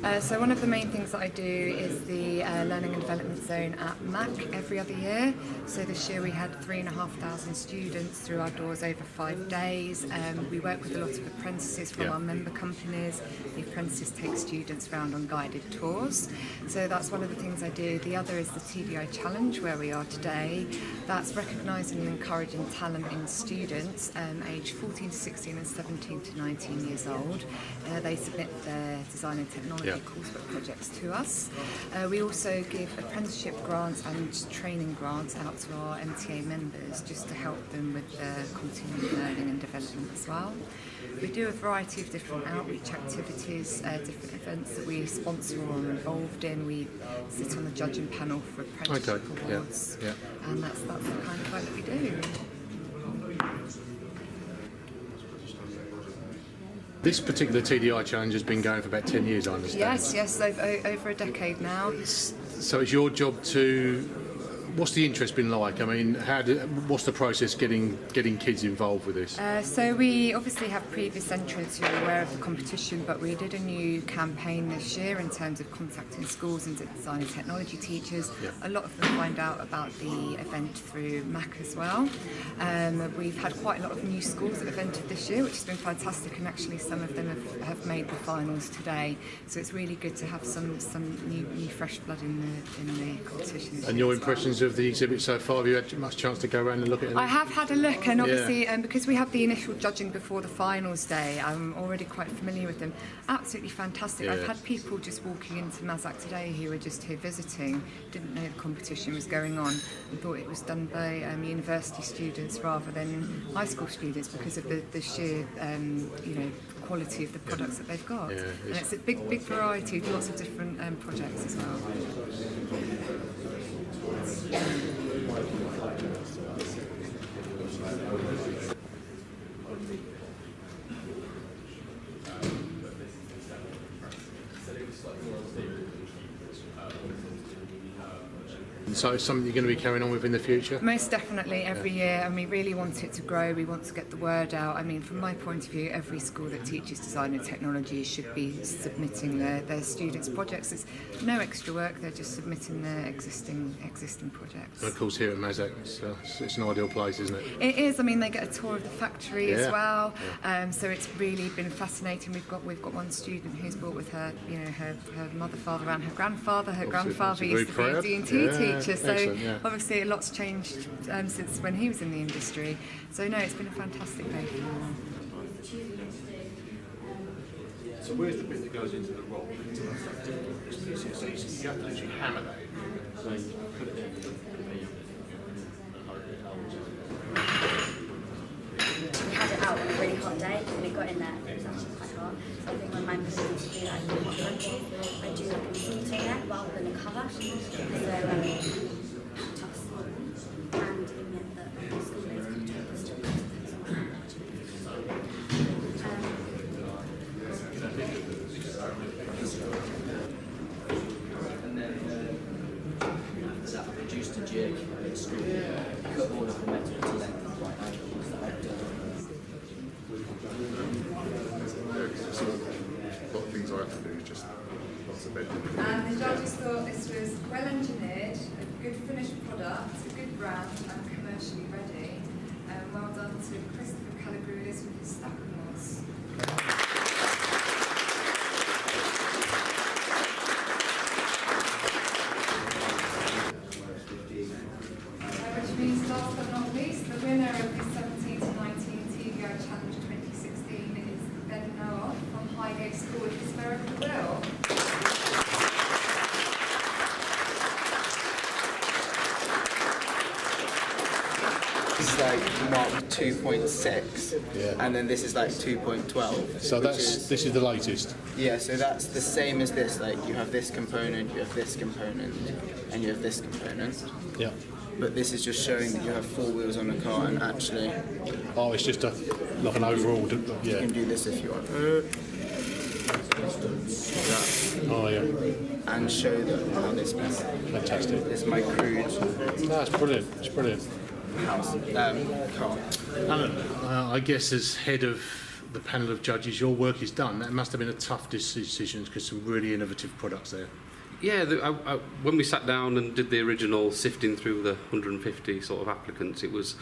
So one of the main things that I do is the Learning and Development Zone at MAC every other year. So this year we had 3,500 students through our doors over 5 days. We work with a lot of apprentices from our member companies. The apprentices take students around on guided tours. So that's one of the things I do. The other is the TDI Challenge, where we are today. That's recognising and encouraging talent in students aged 14 to 16 and 17 to 19 years old. They submit their design and technology coursework projects to us. We also give apprenticeship grants and training grants out to our MTA members just to help them with their continuing learning and development as well. We do a variety of different outreach activities, different events that we sponsor or are involved in. We sit on the judging panel for apprenticeship awards, and that's the kind of work that we do. This particular TDI challenge has been going for about 10 years, I understand. Yes, over a decade now. So it's your job to... What's the interest been like? I mean, what's the process getting kids involved with this? So we obviously have previous entrants who are aware of the competition, but we did a new campaign this year in terms of contacting schools and design and technology teachers. A lot of them find out about the event through MAC as well. We've had quite a lot of new schools that have entered this year, which has been fantastic, and actually some of them have made the finals today. So it's really good to have some new fresh blood in the competition. And your impressions of the exhibit so far? Have you had much chance to go around and look at it? I have had a look, and obviously because we have the initial judging before the finals day, I'm already quite familiar with them. Absolutely fantastic. I've had people just walking into Mazak today who were just here visiting, didn't know the competition was going on, and thought it was done by university students rather than high school students because of the sheer quality of the products that they've got. And it's a big variety of lots of different projects as well. So it's something you're going to be carrying on with in the future? Most definitely, every year, and we really want it to grow. We want to get the word out. I mean, from my point of view, every school that teaches design and technology should be submitting their students' projects. It's no extra work; they're just submitting their existing projects. And of course, here at Mazak, it's an ideal place, isn't it? It is. I mean, they get a tour of the factory as well, so it's really been fascinating. We've got one student who's brought with her, her mother, father, and her grandfather. Her grandfather used to be a D&T teacher. So obviously a lot's changed since when he was in the industry. So no, it's been a fantastic day for him. So where's the bit that goes into the rock? You have to literally hammer that in. So you put it in. We had it out on a really hot day and it got in there. It was actually quite hot. So I think when my plan is to do like the hot lunches, I do like a seat in there rather than a cover. So helped us. And it meant that the school basically took us to that reduced to jig in school, cut all of the metal to length right angles that I've done. A lot of things I have to do, just lots of bending. And the judges thought this was well engineered, a good finished product, a good brand, and commercially ready. Well done to Christopher Calagoulis with his Stackmores. Which means, last but not least, the winner of the 17 to 19 TDI Challenge 2016 is Ben Noah from Highgate School of Hysterical Will. This is like marked 2.6, and then this is like 2.12. So this is the latest. Yeah, so that's the same as this. Like you have this component, you have this component, and you have this component. Yeah. But this is just showing that you have 4 wheels on a car, and actually, it's just like an overall. you can do this if you want. And show them how this is. Fantastic. This is my crude. No, it's brilliant. It's brilliant. Car. Alan, I guess as head of the panel of judges, your work is done. That must have been a tough decision because some really innovative products there. Yeah, when we sat down and did the original sifting through the 150 sort of applicants, it was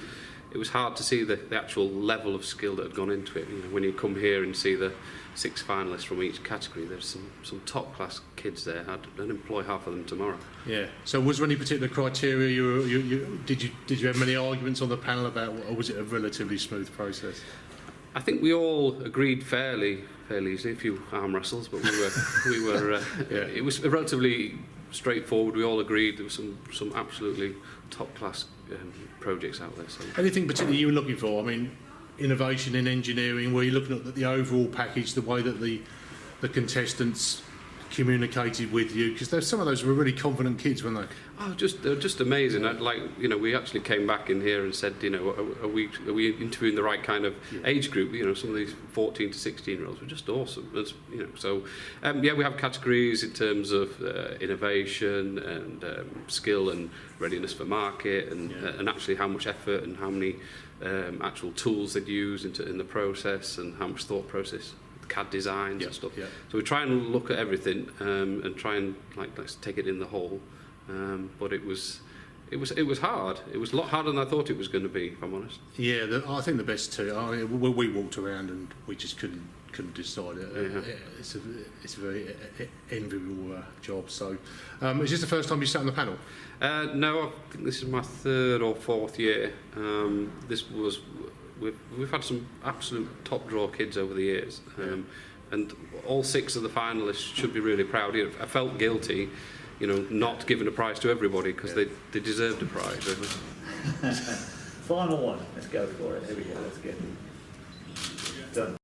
hard to see the actual level of skill that had gone into it. You know, when you come here and see the 6 finalists from each category, there's some top class kids there. I'd employ half of them tomorrow. Yeah. So was there any particular criteria? Did you have many arguments on the panel about, or was it a relatively smooth process? I think we all agreed fairly easily. A few arm wrestles, but we were. Yeah. It was relatively straightforward. We all agreed there was some absolutely top class projects out there. So. Anything particularly you were looking for? I mean, innovation in engineering. Were you looking at the overall package, the way that the contestants communicated with you? Because some of those were really confident kids, weren't they? Oh, they're just amazing. We actually came back in here and said, are we interviewing the right kind of age group? You know, some of these 14 to 16-year-olds were just awesome. We have categories in terms of innovation and skill and readiness for market, and actually how much effort and how many actual tools they'd use in the process, and how much thought process. CAD designs and stuff. Yeah. So we try and look at everything and try and let's take it in the whole. But it was hard. It was a lot harder than I thought it was going to be, if I'm honest. Yeah, I think the best two. I mean, we walked around and we just couldn't decide it. Yeah. It's a very enviable job. So, is this the first time you sat on the panel? No, I think this is my 3rd or 4th year. We've had some absolute top draw kids over the years, and all 6 of the finalists should be really proud. I felt guilty, not giving a prize to everybody because they deserved a prize. Really. Final one. Let's go for it. Here we go. Let's get it done.